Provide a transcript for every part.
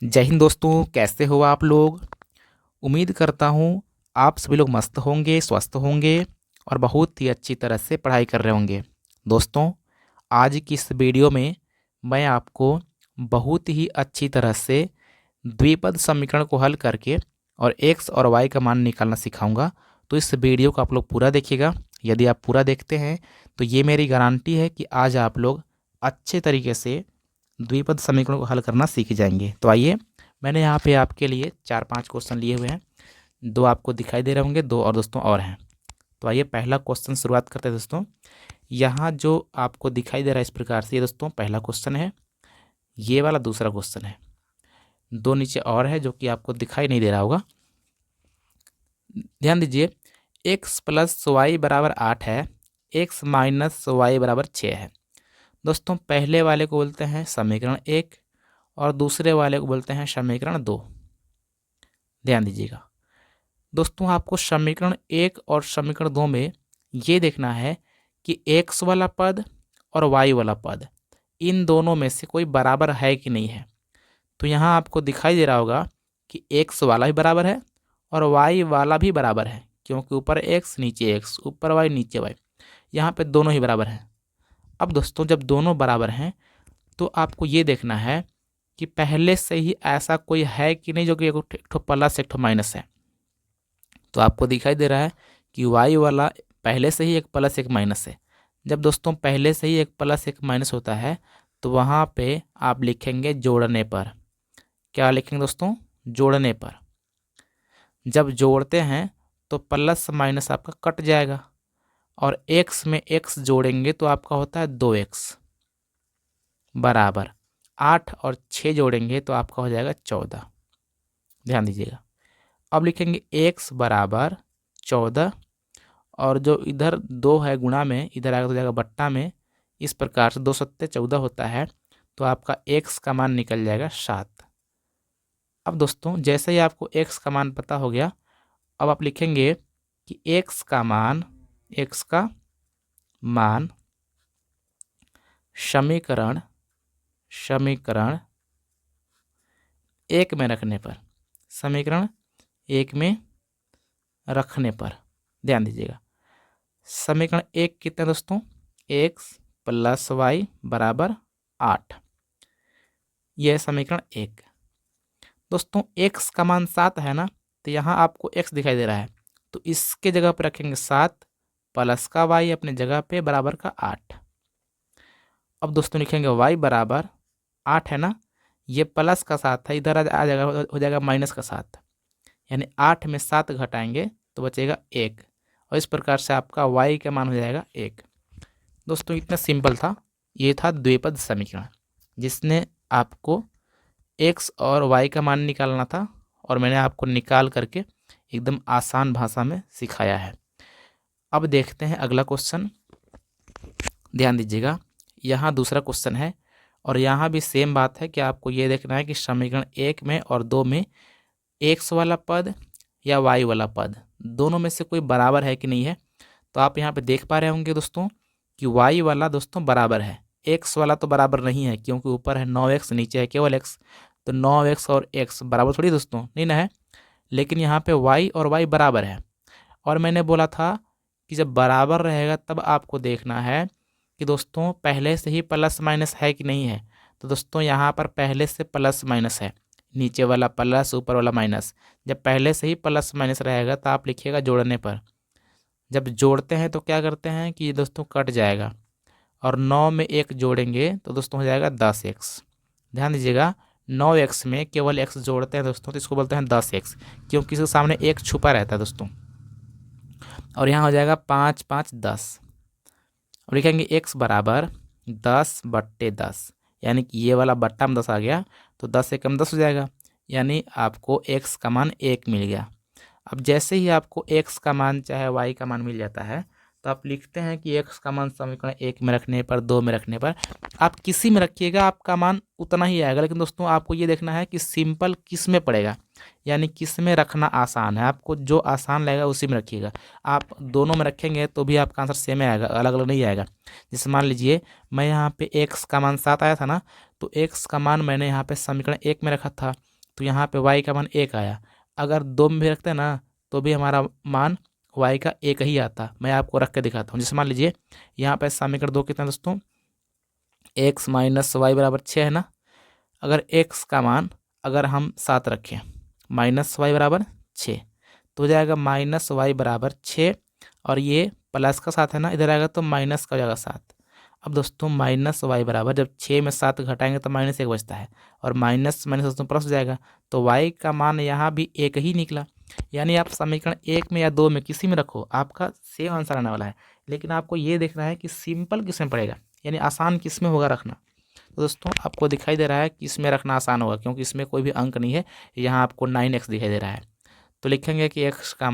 जय हिंद दोस्तों, कैसे हो आप लोग। उम्मीद करता हूँ आप सभी लोग मस्त होंगे, स्वस्थ होंगे और बहुत ही अच्छी तरह से पढ़ाई कर रहे होंगे। दोस्तों, आज की इस वीडियो में मैं आपको बहुत ही अच्छी तरह से द्विपद समीकरण को हल करके और एक्स और वाई का मान निकालना सिखाऊंगा। तो इस वीडियो को आप लोग पूरा देखिएगा। यदि आप पूरा देखते हैं तो ये मेरी गारंटी है कि आज आप लोग अच्छे तरीके से द्विपद समीकरणों को हल करना सीख जाएंगे। तो आइए, मैंने यहाँ पे आपके लिए 4-5 क्वेश्चन लिए हुए हैं। दो आपको दिखाई दे रहे होंगे, दो और दोस्तों और हैं। तो आइए पहला क्वेश्चन शुरुआत करते हैं दोस्तों। यहाँ जो आपको दिखाई दे रहा है इस प्रकार से, ये दोस्तों पहला क्वेश्चन है, ये वाला दूसरा क्वेश्चन है। दो नीचे और है जो कि आपको दिखाई नहीं दे रहा होगा। ध्यान दीजिए, एक्स प्लस वाई बराबर 8 है, एक्स माइनस वाई बराबर 6 है। दोस्तों पहले वाले को बोलते हैं समीकरण 1 और दूसरे वाले को बोलते हैं समीकरण 2। ध्यान दीजिएगा दोस्तों, आपको समीकरण 1 और समीकरण 2 में ये देखना है कि x वाला पद और y वाला पद, इन दोनों में से कोई बराबर है कि नहीं है। तो यहाँ आपको दिखाई दे रहा होगा कि x वाला भी बराबर है और y वाला भी बराबर है, क्योंकि ऊपर x नीचे x, ऊपर y नीचे y, यहाँ पे दोनों ही बराबर हैं। अब दोस्तों जब दोनों बराबर हैं तो आपको ये देखना है कि पहले से ही ऐसा कोई है कि नहीं जो कि एक ठो प्लस एक ठो माइनस है। तो आपको दिखाई दे रहा है कि y वाला पहले से ही एक प्लस एक माइनस है। जब दोस्तों पहले से ही एक प्लस एक माइनस होता है तो वहाँ पे आप लिखेंगे जोड़ने पर। क्या लिखेंगे दोस्तों? जोड़ने पर। जब जोड़ते हैं तो प्लस माइनस आपका कट जाएगा और x में x जोड़ेंगे तो आपका होता है 2x बराबर 8 और 6 जोड़ेंगे तो आपका हो जाएगा 14। ध्यान दीजिएगा, अब लिखेंगे x बराबर 14 और जो इधर 2 है गुणा में, इधर आएगा तो जाएगा बट्टा में। इस प्रकार से 2 सत्ते 14 होता है, तो आपका x का मान निकल जाएगा 7। अब दोस्तों जैसे ही आपको x का मान पता हो गया, अब आप लिखेंगे कि x का मान समीकरण 1 में रखने पर, समीकरण 1 में रखने पर, ध्यान दीजिएगा, समीकरण 1 कितना दोस्तों? x प्लस वाई बराबर 8। यह है समीकरण 1। दोस्तों x का मान 7 है ना, तो यहाँ आपको x दिखाई दे रहा है, तो इसके जगह पर रखेंगे 7 प्लस का y अपने जगह पे बराबर का 8। अब दोस्तों लिखेंगे y बराबर 8 है ना, ये प्लस का 7 है, इधर आ जाएगा, हो जाएगा माइनस का 7, यानी 8 में 7 घटाएंगे तो बचेगा 1, और इस प्रकार से आपका y का मान हो जाएगा 1। दोस्तों इतना सिंपल था। ये था द्विपद समीकरण जिसने आपको x और y का मान निकालना था, और मैंने आपको निकाल करके एकदम आसान भाषा में सिखाया है। अब देखते हैं अगला क्वेश्चन। ध्यान दीजिएगा, यहाँ दूसरा क्वेश्चन है और यहाँ भी सेम बात है कि आपको ये देखना है कि समीकरण 1 में और 2 में x वाला पद या y वाला पद, दोनों में से कोई बराबर है कि नहीं है। तो आप यहाँ पे देख पा रहे होंगे दोस्तों कि y वाला दोस्तों बराबर है, x वाला तो बराबर नहीं है, क्योंकि ऊपर है 9x, नीचे है केवल x। तो 9x और x बराबर थोड़ी दोस्तों, नहीं ना है। लेकिन यहाँ पे y और y बराबर है, और मैंने बोला था कि जब बराबर रहेगा तब आपको देखना है कि दोस्तों पहले से ही प्लस माइनस है कि नहीं है। तो दोस्तों यहाँ पर पहले से प्लस माइनस है, नीचे वाला प्लस ऊपर वाला माइनस। जब पहले से ही प्लस माइनस रहेगा तो आप लिखिएगा जोड़ने पर। जब जोड़ते हैं तो क्या करते हैं कि ये दोस्तों कट जाएगा, और 9 में 1 जोड़ेंगे तो दोस्तों हो जाएगा 10x। ध्यान दीजिएगा, 9x में केवल x जोड़ते हैं दोस्तों तो इसको बोलते हैं 10x, क्योंकि इसके सामने 1 छुपा रहता है दोस्तों। और यहाँ हो जाएगा 5 5 10। अब लिखेंगे x बराबर 10/10, यानी कि ये वाला बट्टा में 10 आ गया तो 10 से कम 10 हो जाएगा, यानी आपको x का मान 1 मिल गया। अब जैसे ही आपको x का मान चाहे y का मान मिल जाता है तो आप लिखते हैं कि x का मान समीकरण 1 में रखने पर, 2 में रखने पर, आप किसी में रखिएगा आपका मान उतना ही आएगा। लेकिन दोस्तों आपको ये देखना है कि सिंपल किस में पड़ेगा, यानी किस में रखना आसान है। आपको जो आसान लगेगा उसी में रखिएगा। आप दोनों में रखेंगे तो भी आपका आंसर सेम आएगा, अलग अलग नहीं आएगा। जैसे मान लीजिए मैं यहाँ पे x का मान 7 आया था ना, तो x का मान मैंने यहाँ पे समीकरण 1 में रखा था, तो यहाँ पे y का मान 1 आया। अगर 2 में भी रखते हैं ना तो भी हमारा मान y का 1 ही आता। मैं आपको रख के दिखाता हूँ। जैसे मान लीजिए यहाँ पे समीकरण 2 कितना दोस्तों, x माइनस वाई बराबर 6 है ना। अगर x का मान अगर हम 7 रखें, माइनस वाई बराबर 6, तो हो जाएगा माइनस वाई बराबर 6, और ये प्लस का 7 है ना, इधर आएगा तो माइनस का हो जाएगा 7। अब दोस्तों माइनस वाई बराबर, जब 6 में 7 घटाएंगे तो माइनस 1 बचता है, और माइनस माइनस दोस्तों प्लस हो जाएगा, तो y का मान यहाँ भी 1 ही निकला। यानी आप समीकरण 1 में या 2 में किसी में रखो, आपका सेम आंसर आने वाला है। लेकिन आपको ये देखना है कि सिंपल किस में पड़ेगा, यानी आसान किस में होगा रखना। तो दोस्तों आपको दिखाई दे रहा है कि इसमें रखना आसान होगा, क्योंकि इसमें कोई भी अंक नहीं है। यहाँ आपको 9x दिखाई दे रहा है, तो लिखेंगे कि x का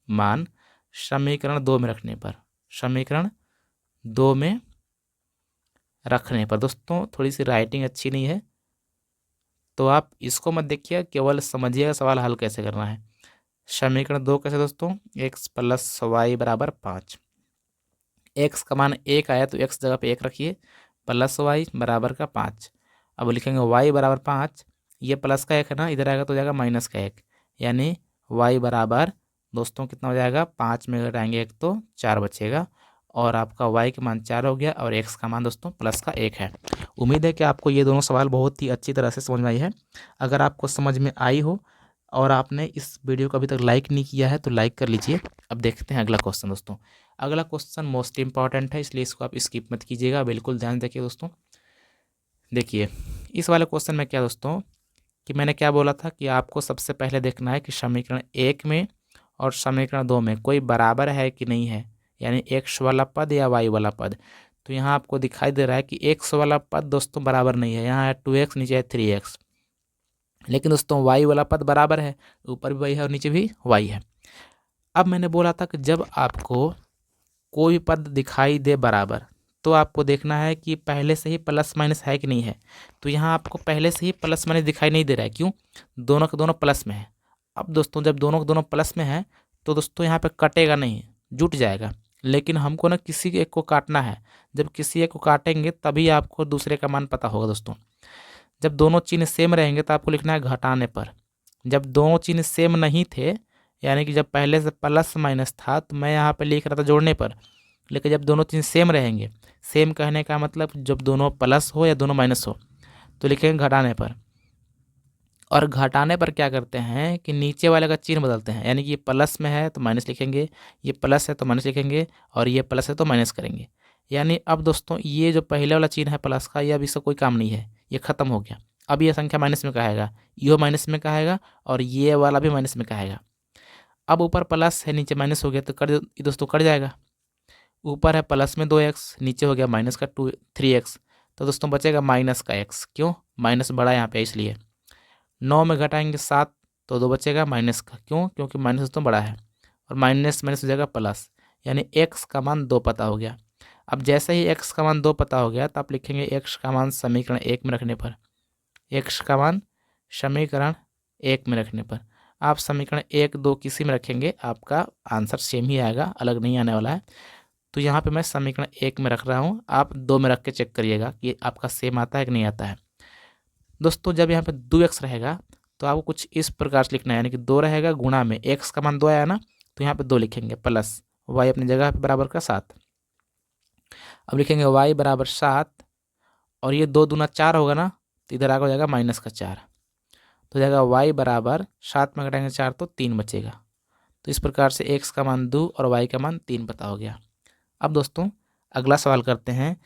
मान समीकरण 2 में रखने पर, समीकरण 2 में रखने पर दोस्तों थोड़ी सी राइटिंग अच्छी नहीं है, तो आप इसको मत देखिए, केवल समझिएगा सवाल हल कैसे करना है। समीकरण 2 कैसे दोस्तों, x प्लस वाई बराबर 5। x का मान 1 आया तो x जगह पे 1 रखिए, प्लस वाई बराबर का 5। अब लिखेंगे y बराबर 5, ये प्लस का 1 है ना, इधर आएगा तो जाएगा माइनस का 1, यानी y बराबर दोस्तों कितना हो जाएगा, 5 में घटाएंगे 1 तो 4 बचेगा, और आपका y का मान 4 हो गया, और x का मान दोस्तों प्लस का 1 है। उम्मीद है कि आपको ये दोनों सवाल बहुत ही अच्छी तरह से समझ में आई है। अगर आपको समझ में आई हो और आपने इस वीडियो को अभी तक लाइक नहीं किया है तो लाइक कर लीजिए। अब देखते हैं अगला क्वेश्चन दोस्तों। अगला क्वेश्चन मोस्ट इंपॉर्टेंट है, इसलिए इसको आप स्किप मत कीजिएगा, बिल्कुल ध्यान देखिए दोस्तों। देखिए इस वाले क्वेश्चन में क्या दोस्तों, कि मैंने क्या बोला था कि आपको सबसे पहले देखना है कि समीकरण 1 में और समीकरण 2 में कोई बराबर है कि नहीं है, यानी x वाला पद या y वाला पद। तो यहाँ आपको दिखाई दे रहा है कि x वाला पद दोस्तों बराबर नहीं है, यहाँ है 2x, नीचे है 3x। लेकिन दोस्तों y वाला पद बराबर है, ऊपर भी y है और नीचे भी y है। अब मैंने बोला था कि जब आपको कोई पद दिखाई दे बराबर, तो आपको देखना है कि पहले से ही प्लस माइनस है कि नहीं है। तो यहाँ आपको पहले से ही प्लस माइनस दिखाई नहीं दे रहा है, क्यों, दोनों के दोनों प्लस में है। अब दोस्तों जब दोनों के दोनों प्लस में है तो दोस्तों यहाँ पे कटेगा नहीं, जुट जाएगा। लेकिन हमको ना किसी एक को काटना है, जब किसी एक को काटेंगे तभी आपको दूसरे का मान पता होगा दोस्तों। जब दोनों चिन्ह सेम रहेंगे तो आपको लिखना है घटाने पर। जब दोनों चिन्ह सेम नहीं थे, यानी कि जब पहले से प्लस माइनस था, तो मैं यहाँ पे लिख रहा था जोड़ने पर। लेकिन जब दोनों चिन्ह सेम रहेंगे, सेम कहने का मतलब जब दोनों प्लस हो या दोनों माइनस हो, तो लिखेंगे घटाने पर। और घटाने पर क्या करते हैं कि नीचे वाले का चिन्ह बदलते हैं, यानी कि ये प्लस में है तो माइनस लिखेंगे, ये प्लस है तो माइनस लिखेंगे, और ये प्लस है तो माइनस करेंगे। यानी अब दोस्तों ये जो पहले वाला चिन्ह है प्लस का, ये अब इसका कोई काम नहीं है, ये खत्म हो गया। अब ये संख्या माइनस में कहेगा, यो माइनस में कहेगा, और ये वाला भी माइनस में कहेगा। अब ऊपर प्लस है नीचे माइनस हो गया तो दोस्तों कट जाएगा। ऊपर है प्लस में 2x, नीचे हो गया माइनस का 3x, तो दोस्तों बचेगा माइनस का x। क्यों, माइनस बड़ा यहाँ पे इसलिए। 9 में घटाएंगे 7 तो 2 बचेगा माइनस का, क्यों, क्योंकि माइनस दोस्तों बड़ा है, और माइनस माइनस हो जाएगा प्लस, यानी x का मान 2 पता हो गया। अब जैसे ही x का मान 2 पता हो गया तो आप लिखेंगे x का मान समीकरण 1 में रखने पर, x का मान समीकरण 1 में रखने पर। आप समीकरण 1 2 किसी में रखेंगे आपका आंसर सेम ही आएगा, अलग नहीं आने वाला है। तो यहाँ पे मैं समीकरण 1 में रख रहा हूँ, आप 2 में रख के चेक करिएगा कि आपका सेम आता है कि नहीं आता है। दोस्तों जब यहाँ पे 2x रहेगा तो आपको कुछ इस प्रकार से लिखना है, यानी कि 2 रहेगा गुणा में x का मान 2 आया ना, तो यहाँ पे 2 लिखेंगे, प्लस y अपनी जगह पे बराबर का 7। अब लिखेंगे y बराबर 7, और ये 2 दूना 4 होगा ना, तो इधर आगे हो जाएगा माइनस का 4, तो हो जाएगा y बराबर 7 में घटाएंगे 4 तो 3 बचेगा। तो इस प्रकार से x का मान 2 और y का मान 3 पता हो गया। अब दोस्तों अगला सवाल करते हैं।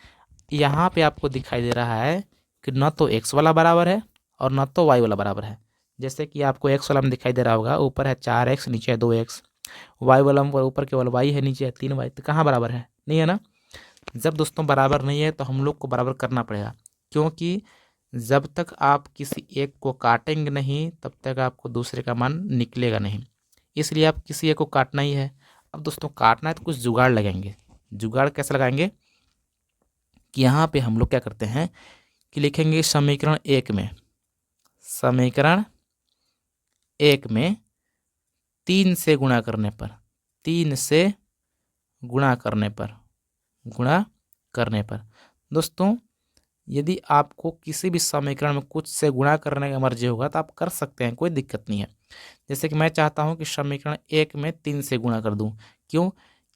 यहाँ पे आपको दिखाई दे रहा है कि न तो x वाला बराबर है और न तो y वाला बराबर है। जैसे कि आपको x वाला में दिखाई दे रहा होगा, ऊपर है 4x, नीचे है 2x। y वाला में ऊपर केवल y है, नीचे है 3y, तो कहाँ बराबर है, नहीं है ना। जब दोस्तों बराबर नहीं है तो हम लोग को बराबर करना पड़ेगा, क्योंकि जब तक आप किसी एक को काटेंगे नहीं तब तक आपको दूसरे का मान निकलेगा नहीं, इसलिए आप किसी एक को काटना ही है। अब दोस्तों काटना है तो कुछ जुगाड़ लगाएंगे। जुगाड़ कैसे लगाएंगे कि यहाँ पे हम लोग क्या करते हैं कि लिखेंगे समीकरण 1 में, समीकरण 1 में 3 से गुणा करने पर, 3 से गुणा करने पर, गुणा करने पर दोस्तों यदि आपको किसी भी समीकरण में कुछ से गुणा करने का मर्जी होगा तो आप कर सकते हैं, कोई दिक्कत नहीं है। जैसे कि मैं चाहता हूं कि समीकरण 1 में 3 से गुणा कर दूं। क्यों?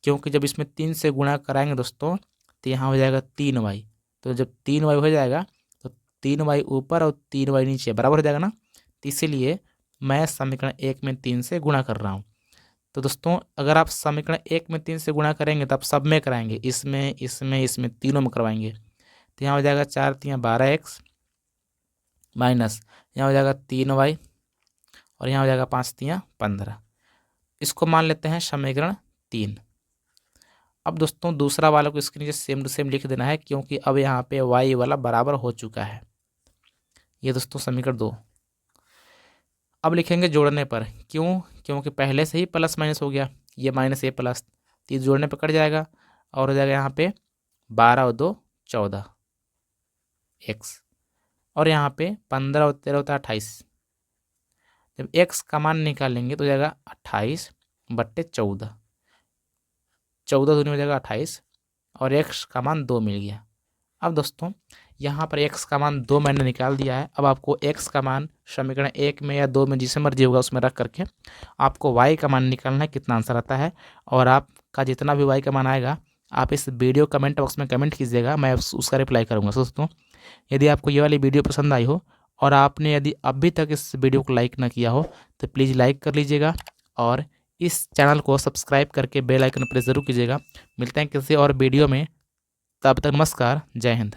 क्योंकि जब इसमें 3 से गुणा कराएंगे दोस्तों तो यहाँ हो जाएगा 3y। तो जब 3y हो जाएगा तो 3y ऊपर और 3y नीचे बराबर हो जाएगा ना। तो इसीलिए मैं समीकरण 1 में 3 से गुणा कर रहा हूँ। तो दोस्तों अगर आप समीकरण 1 में 3 से गुणा करेंगे तो आप सब में कराएंगे, इसमें तीनों में करवाएंगे। तो यहाँ हो जाएगा 4 तियाँ 12x माइनस यहाँ हो जाएगा 3y और यहाँ हो जाएगा 5 तियाँ 15। इसको मान लेते हैं समीकरण 3। अब दोस्तों दूसरा वाला को इसके नीचे सेम टू सेम लिख देना है, क्योंकि अब यहाँ पे y वाला बराबर हो चुका है। ये दोस्तों समीकरण 2। अब लिखेंगे जोड़ने पर। क्यों? क्योंकि पहले से ही प्लस माइनस हो गया, ये माइनस ये प्लस, तो जोड़ने पर कट जाएगा और हो जाएगा यहाँ पे 12 और 2 14 एक्स, और यहाँ पे 15 और 13 होता है 28। जब एक्स का मान निकालेंगे तो हो जाएगा 28/14, 14 दूनी हो जाएगा 28 और एक्स का मान 2 मिल गया। अब दोस्तों यहाँ पर एक्स का मान 2 मैंने निकाल दिया है। अब आपको एक्स का मान समीकरण 1 में या 2 में जिसे मर्जी होगा उसमें रख करके आपको वाई का मान निकालना है, कितना आंसर आता है। और आपका जितना भी वाई का मान आएगा आप इस वीडियो कमेंट बॉक्स में कमेंट कीजिएगा, मैं उसका रिप्लाई करूँगा। दोस्तों यदि आपको ये वाली वीडियो पसंद आई हो और आपने यदि अभी तक इस वीडियो को लाइक ना किया हो तो प्लीज़ लाइक कर लीजिएगा और इस चैनल को सब्सक्राइब करके बेल आइकन प्रेस ज़रूर कीजिएगा। मिलते हैं किसी और वीडियो में, तब तक नमस्कार, जय हिंद।